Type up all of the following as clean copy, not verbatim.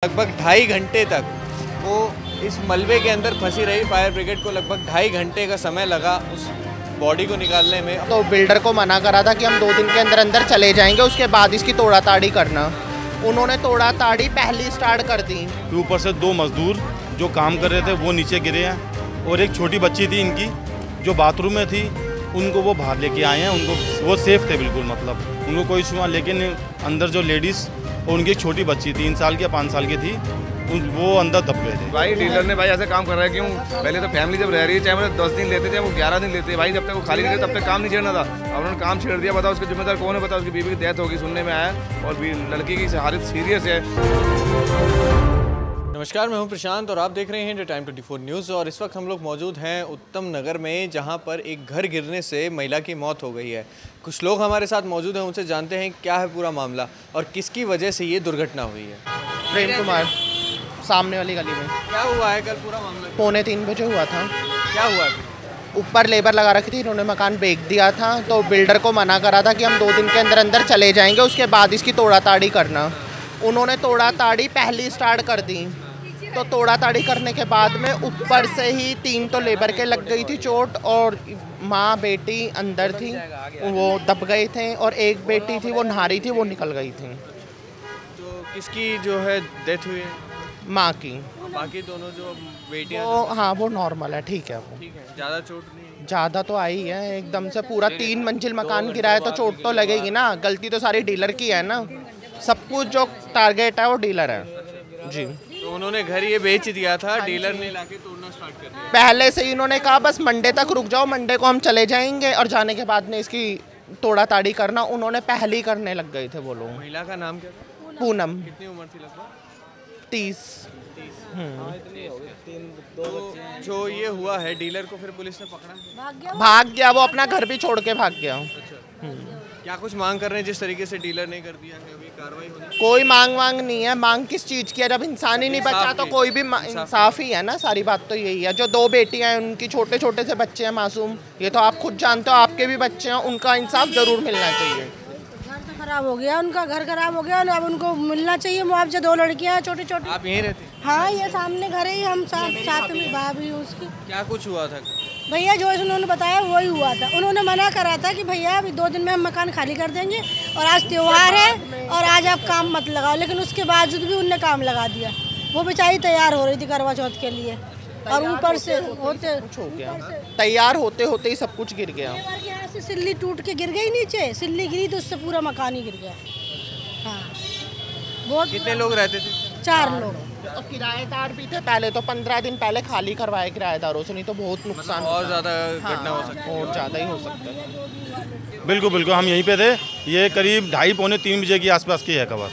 लगभग 2.5 घंटे तक वो इस मलबे के अंदर फंसी रही। फायर ब्रिगेड को लगभग 2.5 घंटे का समय लगा उस बॉडी को निकालने में। तो बिल्डर को मना करा था कि हम 2 दिन के अंदर अंदर चले जाएंगे, उसके बाद इसकी तोड़ा ताड़ी करना। उन्होंने तोड़ा ताड़ी पहली स्टार्ट कर दी। ऊपर से 2 मजदूर जो काम कर रहे थे वो नीचे गिरे हैं और एक छोटी बच्ची थी इनकी जो बाथरूम में थी, उनको वो बाहर लेके आए हैं। उनको वो सेफ थे बिल्कुल, मतलब उनको कोई इशू हुआ, लेकिन अंदर जो लेडीज़ और उनकी एक छोटी बच्ची 3 साल की या 5 साल की थी, वो अंदर दब गए थे। भाई डीलर ने भाई ऐसे काम कर रहा है क्यों? पहले तो फैमिली जब रह रही है, चाहे वो 10 दिन लेते थे, वो 11 दिन लेते भाई, जब तक वो खाली नहीं तब तक काम नहीं छेड़ना था। अब उन्होंने काम छेड़ दिया। बताओ उसका जिम्मेदार कौन है? बताओ उसकी बीवी की डेथ होगी सुनने में आया, और लड़की की हालत सीरियस है। नमस्कार, मैं हूं प्रशांत और आप देख रहे हैं द टाइम 24 न्यूज़। और इस वक्त हम लोग मौजूद हैं उत्तम नगर में, जहां पर एक घर गिरने से महिला की मौत हो गई है। कुछ लोग हमारे साथ मौजूद हैं, उनसे जानते हैं क्या है पूरा मामला और किसकी वजह से ये दुर्घटना हुई है। प्रेम कुमार, सामने वाली गली में। क्या हुआ है कल पूरा मामला? 2:45 बजे हुआ था। क्या हुआ है? ऊपर लेबर लगा रखी थी, इन्होंने मकान बेच दिया था, तो बिल्डर को मना करा था कि हम 2 दिन के अंदर अंदर चले जाएंगे, उसके बाद इसकी तोड़ा ताड़ी करना। उन्होंने तोड़ा ताड़ी पहली स्टार्ट कर दी। तो तोड़ा ताड़ी करने के बाद में ऊपर से ही 3 तो लेबर के लग गई थी चोट, और माँ बेटी अंदर थी, वो दब गए थे, और एक बेटी थी वो नहा रही थी, वो निकल गई थी। तो किसकी जो है डेथ हुई है? माँ की। बाकी दोनों जो बेटियां वो हाँ, वो नॉर्मल है, ठीक है। वो ठीक है, ज़्यादा चोट नहीं? ज़्यादा तो आई है, एकदम से पूरा 3 मंजिल मकान गिरा है, तो चोट तो लगेगी ना। गलती तो सारी डीलर की है ना, सब कुछ जो टारगेट है वो डीलर है जी। तो उन्होंने घर ये बेच दिया था, डीलर ने लाके तोड़ना स्टार्ट कर दिया। पहले से ही उन्होंने कहा बस मंडे तक रुक जाओ, मंडे को हम चले जाएंगे, और जाने के बाद में इसकी तोड़ा ताड़ी करना उन्होंने पहले ही करने लग गए थे वो लोग। महिला का नाम क्या था? पूनम। कितनी उम्र थी लगभग? 30। तो जो ये हुआ है, डीलर को फिर पुलिस ने पकड़ा? भाग गया वो, अपना घर भी छोड़ के भाग गया। क्या कुछ मांग कर रहे हैं? जिस तरीके से डीलर ने कर दिया है, अभी कार्रवाई होनी? कोई मांग नहीं है। मांग किस चीज़ की है? जब इंसान ही नहीं बचा तो कोई भी इंसाफ ही है ना। सारी बात तो यही है। जो 2 बेटियां हैं, उनकी छोटे छोटे से बच्चे हैं मासूम, ये तो आप खुद जानते हो, आपके भी बच्चे हैं, उनका इंसाफ जरूर मिलना चाहिए। घर तो खराब हो गया, उनका घर खराब हो गया, अब उनको मिलना चाहिए मुआवजा। 2 लड़कियां हैं छोटी छोटी। आप यहीं रहते हैं? हाँ, ये सामने घर है, हम साथ में भाभी हूँ उसकी। क्या कुछ हुआ था? भैया जो उन्होंने बताया वही हुआ था। उन्होंने मना करा था कि भैया अभी 2 दिन में हम मकान खाली कर देंगे, और आज त्योहार है और आज आप काम मत लगाओ, लेकिन उसके बावजूद भी उनने काम लगा दिया। वो बेचारी तैयार हो रही थी करवा चौथ के लिए, और ऊपर से होते कुछ हो गया, तैयार होते होते ही सब कुछ गिर गया। यहाँ से सिल्ली टूट के गिर गई नीचे, सिल्ली गिरी तो उससे पूरा मकान ही गिर गया। हाँ, बहुत। कितने लोग रहते थे? 4 लोग। और किराएदार भी थे पहले, तो 15 दिन पहले खाली करवाए किराएदारों से, नहीं तो बहुत नुकसान और ज़्यादा घटना हो सकती है। और ज़्यादा ही हो सकता है। बिल्कुल बिल्कुल, हम यहीं पे थे। ये करीब 2:30 पौने 3 बजे के आसपास की है खबर,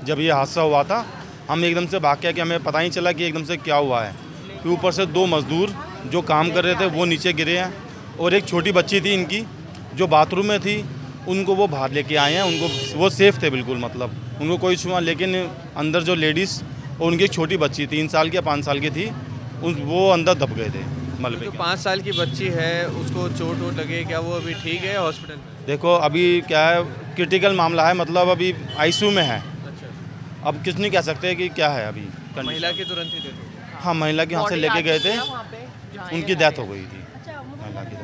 जब ये हादसा हुआ था। हम एकदम से भाग के, हमें पता ही चला कि एकदम से क्या हुआ है। कि ऊपर से 2 मजदूर जो काम कर रहे थे वो नीचे गिरे हैं, और एक छोटी बच्ची थी इनकी जो बाथरूम में थी, उनको वो बाहर लेके आए हैं। उनको वो सेफ थे बिल्कुल, मतलब उनको कोई इशू हुआ, लेकिन अंदर जो लेडीज़ और उनकी एक छोटी बच्ची 3 साल की या 5 साल की थी, वो अंदर दब गए थे मलबे जो के। 5 साल की बच्ची है, उसको चोट वोट लगे, क्या वो अभी ठीक है हॉस्पिटल में? देखो अभी क्या है, क्रिटिकल मामला है, मतलब अभी आईसीयू में है। अच्छा। अब किस नहीं कह सकते कि क्या है अभी। महिला की तुरंत ही डेथ हो गई? हाँ, महिला के यहाँ से लेके गए थे, उनकी डेथ हो गई थी महिला की।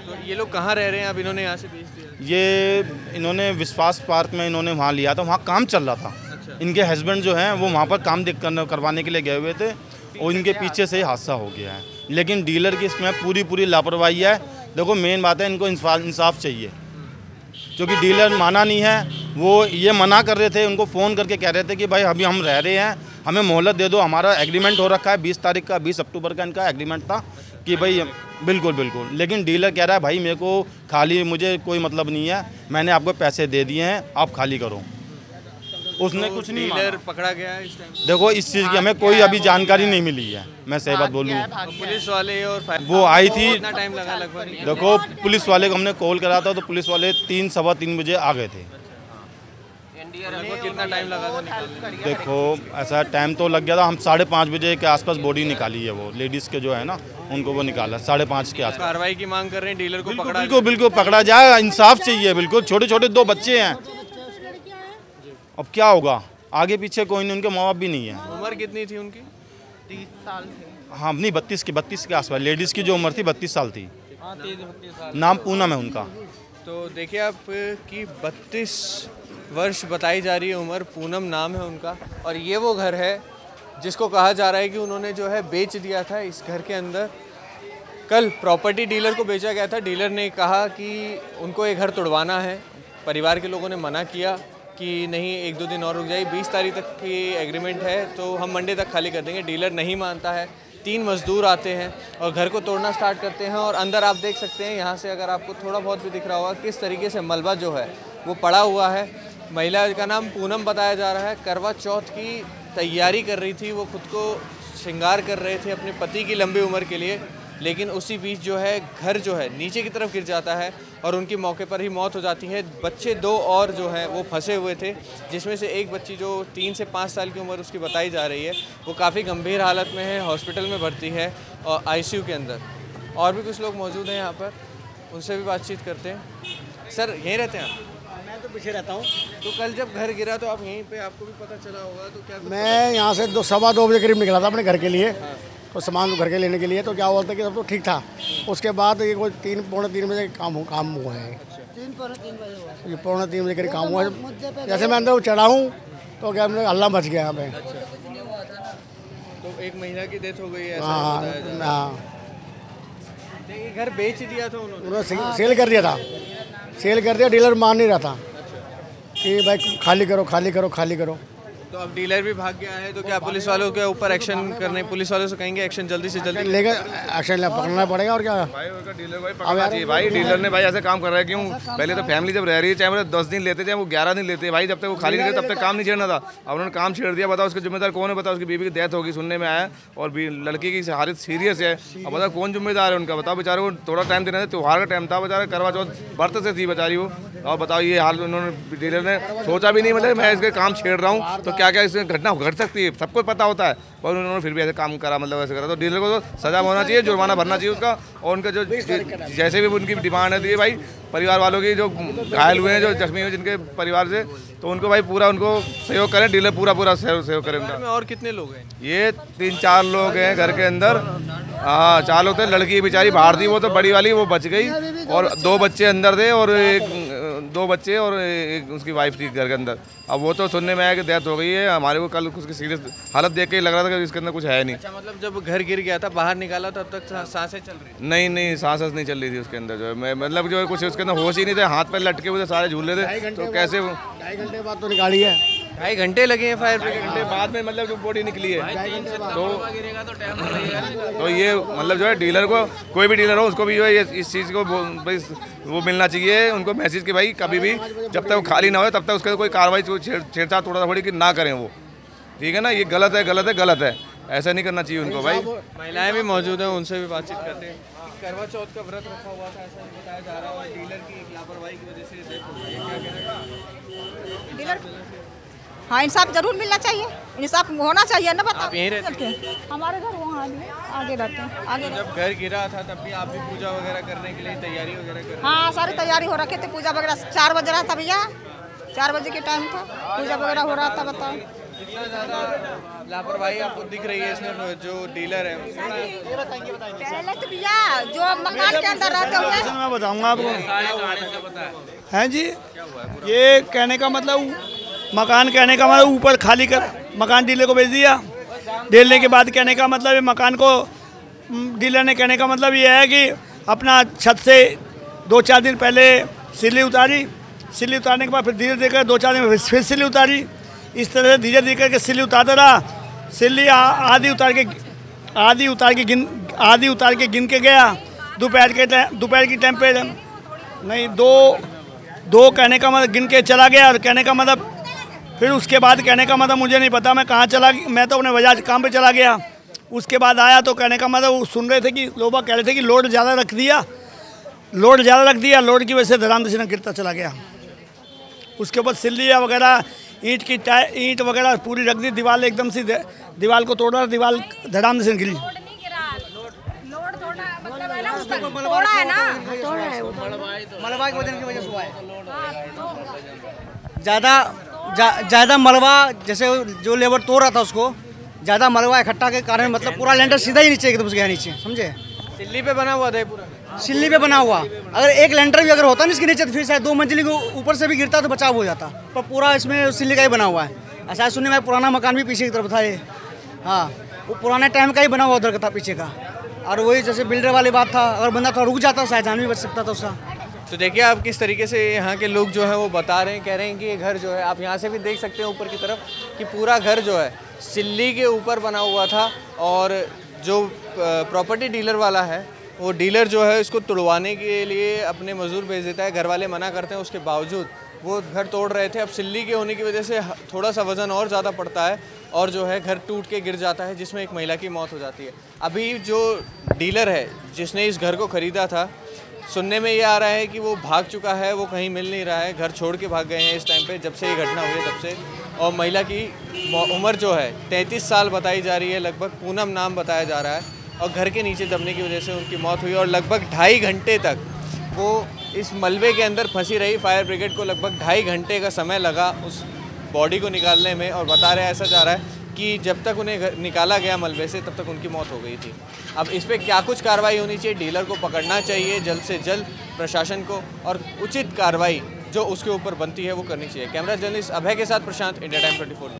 तो ये लोग कहाँ रह रहे हैं अब? इन्होंने यहाँ से बेच दिया? ये इन्होंने विश्वास पार्क में इन्होंने वहाँ लिया था, वहाँ काम चल रहा था। अच्छा। इनके हस्बैंड जो हैं वो वहाँ पर काम करवाने के लिए गए हुए थे, और इनके पीछे से ही हादसा हो गया है। लेकिन डीलर की इसमें पूरी लापरवाही है। देखो मेन बात है, इनको इंसाफ चाहिए, क्योंकि डीलर माना नहीं है। वो ये मना कर रहे थे, उनको फ़ोन करके कह रहे थे कि भाई अभी हम रह रहे हैं, हमें मोहलत दे दो, हमारा एग्रीमेंट हो रखा है 20 तारीख का, 20 अक्टूबर का इनका एग्रीमेंट था कि भाई बिल्कुल। लेकिन डीलर कह रहा है भाई मेरे को खाली, मुझे कोई मतलब नहीं है, मैंने आपको पैसे दे दिए हैं, आप खाली करो। उसने तो कुछ नहीं डीलर माना। पकड़ा गया है इस टाइम? देखो इस चीज़ की हमें कोई अभी जानकारी नहीं मिली है, मैं सही बात बोलूँ। पुलिस वाले और वो आई थी, कितना टाइम लगा लगभग? देखो पुलिस वाले को हमने कॉल करा था, तो पुलिस वाले 3 सवा 3 बजे आ गए थे। लगभग कितना टाइम लगा था निकालने में? देखो ऐसा टाइम तो लग गया था, हम 5:30 बजे के आसपास बॉडी निकाली है, वो लेडीज़ के जो है ना, उनको वो निकाला 5:30 के आसपास। कार्रवाई की मांग कर रहे हैं, डीलर को पकड़ा? बिल्कुल पकड़ा जाए, इंसाफ चाहिए बिल्कुल। छोटे छोटे 2 बच्चे हैं, अब क्या होगा? आगे पीछे कोई नहीं, उनके माँ बाप भी नहीं है। उम्र कितनी थी उनकी? 30 साल थे। हाँ नहीं, 32 के आसपास। लेडीज़ की जो उम्र थी 32 साल थी। नाम पूनम है उनका। तो देखिए आप कि 32 वर्ष बताई जा रही है उम्र, पूनम नाम है उनका। और ये वो घर है जिसको कहा जा रहा है कि उन्होंने जो है बेच दिया था। इस घर के अंदर कल प्रॉपर्टी डीलर को बेचा गया था। डीलर ने कहा कि उनको ये घर तोड़वाना है। परिवार के लोगों ने मना किया कि नहीं, 1-2 दिन और रुक जाइए, 20 तारीख तक की एग्रीमेंट है तो हम मंडे तक खाली कर देंगे। डीलर नहीं मानता है। 3 मजदूर आते हैं और घर को तोड़ना स्टार्ट करते हैं। और अंदर आप देख सकते हैं, यहाँ से अगर आपको थोड़ा बहुत भी दिख रहा होगा किस तरीके से मलबा जो है वो पड़ा हुआ है। महिला का नाम पूनम बताया जा रहा है। करवा चौथ की तैयारी कर रही थी, वो खुद को श्रृंगार कर रहे थे अपने पति की लंबी उम्र के लिए। लेकिन उसी बीच जो है घर जो है नीचे की तरफ गिर जाता है और उनकी मौके पर ही मौत हो जाती है। बच्चे 2 और जो हैं वो फंसे हुए थे, जिसमें से एक बच्ची जो 3 से 5 साल की उम्र उसकी बताई जा रही है, वो काफ़ी गंभीर हालत में है, हॉस्पिटल में भर्ती है और ICU के अंदर। और भी कुछ लोग मौजूद हैं यहाँ पर, उनसे भी बातचीत करते हैं। सर यहीं रहते हैं आप? मैं तो पीछे रहता हूँ। तो कल जब घर गिरा तो आप यहीं पे, आपको भी पता चला होगा तो क्या? मैं यहाँ से 2-2:15 बजे करीब निकला था अपने घर के लिए। तो सामान घर के लेने के लिए, तो क्या बोलते कि सब तो ठीक था। उसके बाद ये कोई 3-3:45 बजे काम हुआ है। 3-3 बजे करीब काम हुआ है। जैसे मैं अंदर चढ़ा हूँ तो क्या हमने हल्ला मच गया यहाँ पे। तो एक महिला की डेथ हो गई है, हाँ। ये घर बेच दिया था उन्होंने? सेल कर दिया था। सेल कर दिया। डीलर मान नहीं रहा था कि भाई खाली करो खाली करो खाली करो। तो अब डीलर भी भाग गया है, तो क्या पुलिस वालों के ऊपर एक्शन करने, पुलिस वालों से कहेंगे एक्शन जल्दी से जल्दी लेकर एक्शन पकड़ना पड़ेगा। और क्या भाई उनका डीलर भाई पकड़ना चाहिए। भाई डीलर ने भाई ऐसे काम कर रहा है क्यों? पहले तो फैमिली जब रह रही है, चाहे वो 10 दिन लेते, चाहे वो 11 दिन लेते, भाई जब तक वो खाली नहीं करते तब तक काम नहीं छेड़ना था। अब उन्होंने काम छेड़ दिया। बताओ उसका जिम्मेदार कौन है? बताओ उसकी बीवी की डेथ होगी सुनने में आया और लड़की की हालत सीरियस है। अब बताओ कौन जिम्मेदार है उनका? बताओ बेचारे को थोड़ा टाइम देना था, त्योहार का टाइम था, बेचारा करवा चौथ व्रत से थी बेचारी वो। और बताओ ये हाल उन्होंने, डीलर ने सोचा भी नहीं, मतलब मैं इसके काम छेड़ रहा हूँ तो क्या क्या इसमें घटना घट सकती है, सबको पता होता है, पर उन्होंने फिर भी ऐसे काम करा, मतलब ऐसे करा। तो डीलर को तो सजा होना चाहिए, जुर्माना भरना चाहिए उसका। और उनका जो जैसे भी उनकी डिमांड है भाई, परिवार वालों की जो घायल हुए हैं, जो जख्मी हुए जिनके परिवार से, तो उनको भाई पूरा उनको सहयोग करें। डीलर पूरा सहयोग करें उनका। और कितने लोग हैं? ये 3-4 लोग हैं घर के अंदर। हाँ 4 लोग थे। लड़की बेचारी बाहर थी, वो तो बड़ी वाली वो बच गई, और 2 बच्चे अंदर थे, और 2 बच्चे और एक उसकी वाइफ थी घर के अंदर। अब वो तो सुनने में आया कि डेथ हो गई है। हमारे को कल उसकी सीरियस हालत देख के ही लग रहा था कि इसके अंदर कुछ है नहीं। अच्छा, मतलब जब घर गिर गया था, बाहर निकाला तब तक सांसें चल रही? नहीं सांस नहीं चल रही थी उसके अंदर, जो है मतलब जो है कुछ उसके अंदर होश ही नहीं थे, हाथ पैर लटके हुए थे, सारे झूले थे। तो कैसे 2.5 घंटे बाद तो निकाली है। 2.5 घंटे लगे हैं फायर ब्रिगेड? घंटे बाद में मतलब जो बॉडी निकली है। तो ये मतलब जो है डीलर को, कोई भी डीलर हो उसको भी जो है इस चीज़ को वो मिलना चाहिए उनको मैसेज कि भाई कभी भी जब तक वो खाली ना हो तब तक उसके कोई कार्रवाई छेड़छाड़ थोड़ा थोड़ी कि ना करें वो, ठीक है ना। ये गलत है, ऐसा नहीं करना चाहिए उनको भाई। महिलाएं भी मौजूद हैं, उनसे भी बातचीत करते हैं। करवा चौथ का व्रत रखा हुआ था ऐसा बताया जा रहा है, और डीलर की लापरवाही की वजह से डेथ हो गई है। क्या कहना है डीलर? हाँ, इंसाफ जरूर मिलना चाहिए, इंसाफ होना चाहिए ना। बताओ आप यहीं रहते हैं? हमारे घर वहाँ आगे रहते हैं। आगे जब घर गिरा था तब भी आप भी पूजा वगैरह करने के लिए तैयारी वगैरह कर? हाँ, सारी तैयारी हो रखी थी। पूजा वगैरह 4 बज रहा था भैया, 4 बजे के टाइम था, पूजा वगैरह हो रहा था। बताओ इतना ज़्यादा लापरवाही आपको दिख रही है इसमें, जो डीलर है? पहले तो भैया जो मकान के अंदर रहते हुए, मैं बताऊँगा आपको। हैं जी, ये कहने का मतलब, मकान कहने का मतलब ऊपर खाली कर, मकान डीलर को बेच दिया। डीलर के बाद कहने का मतलब ये मकान को, डीलर ने कहने का मतलब ये है कि अपना छत से 2-4 दिन पहले सिल्ली उतारी, सिल्ली उतारने के बाद फिर धीरे धीरे कर 2-4 दिन में फिर सिल्ली उतारी। इस तरह से धीरे धीरे करके सिल्ली उतारता रहा। सिल्ली आधी उतार के गिन के गया। दोपहर की टाइम पे नहीं, दो कहने का मतलब गिन के चला गया। और कहने का मतलब फिर उसके बाद कहने का मतलब मुझे नहीं पता मैं कहाँ चला, मैं तो अपने बजाज काम पे चला गया। उसके बाद आया तो कहने का मतलब वो सुन रहे थे कि लोग कह रहे थे कि लोड ज़्यादा रख दिया, लोड की वजह से धड़ाम से गिरता चला गया। उसके बाद सिल्लियाँ वगैरह, ईंट वगैरह पूरी रख दी। दीवार एकदम से दीवार को तोड़ा, दीवार धड़ाम से गिरी। तोड़ा है ना, मलबा की वजह से हुआ है। ज़्यादा ज़्यादा मलबा, जैसे जो लेबर तोड़ रहा था उसको ज़्यादा मलबा इकट्ठा के कारण मतलब पूरा लेंटर सीधा ही नीचे एकदम गया नीचे, समझे। सिल्ली पे बना हुआ था ये पूरा, सिल्ली पे बना हुआ। अगर एक लेंटर भी अगर होता ना इसके नीचे तो फिर शायद 2 मंजिली के ऊपर से भी गिरता तो बचाव हो जाता, पर पूरा इसमें सिल्ली का ही बना हुआ है। ऐसा सुनने में पुराना मकान भी पीछे की तरफ था ये, हाँ वो पुराने टाइम का ही बना हुआ उधर का था पीछे का। और वही जैसे बिल्डर वाली बात था, अगर बंदा थोड़ा रुक जाता शायद जान भी बच सकता था उसका। तो देखिए आप किस तरीके से यहाँ के लोग जो है वो बता रहे हैं, कह रहे हैं कि ये घर जो है, आप यहाँ से भी देख सकते हैं ऊपर की तरफ कि पूरा घर जो है सिल्ली के ऊपर बना हुआ था। और जो प्रॉपर्टी डीलर वाला है वो डीलर जो है इसको तोड़वाने के लिए अपने मजदूर भेज देता है, घर वाले मना करते हैं, उसके बावजूद वो घर तोड़ रहे थे। अब सिल्ली के होने की वजह से थोड़ा सा वज़न और ज़्यादा पड़ता है और जो है घर टूट के गिर जाता है, जिसमें एक महिला की मौत हो जाती है। अभी जो डीलर है जिसने इस घर को ख़रीदा था, सुनने में ये आ रहा है कि वो भाग चुका है, वो कहीं मिल नहीं रहा है, घर छोड़ के भाग गए हैं इस टाइम पे जब से ये घटना हुई है तब से। और महिला की उम्र जो है 33 साल बताई जा रही है, लगभग पूनम नाम बताया जा रहा है। और घर के नीचे दबने की वजह से उनकी मौत हुई और लगभग 2.5 घंटे तक वो इस मलबे के अंदर फंसी रही। फायर ब्रिगेड को लगभग 2.5 घंटे का समय लगा उस बॉडी को निकालने में। और बता रहे ऐसा जा रहा है कि जब तक उन्हें निकाला गया मलबे से तब तक उनकी मौत हो गई थी। अब इस पर क्या कुछ कार्रवाई होनी चाहिए, डीलर को पकड़ना चाहिए जल्द से जल्द प्रशासन को, और उचित कार्रवाई जो उसके ऊपर बनती है वो करनी चाहिए। कैमरा जर्नलिस्ट अभय के साथ प्रशांत, इंडिया टाइम 24।